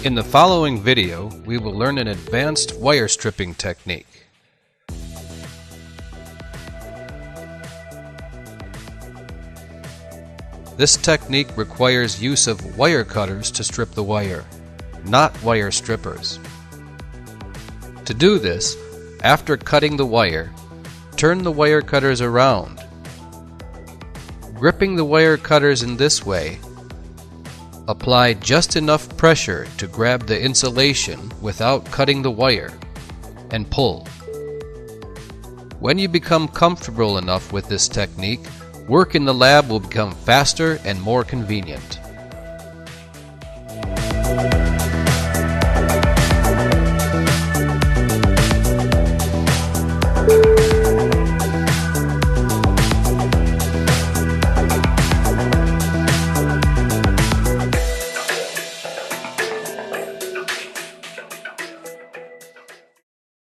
In the following video, we will learn an advanced wire stripping technique. This technique requires use of wire cutters to strip the wire, not wire strippers. To do this, after cutting the wire, turn the wire cutters around. Gripping the wire cutters in this way, apply just enough pressure to grab the insulation without cutting the wire, and pull. When you become comfortable enough with this technique, work in the lab will become faster and more convenient.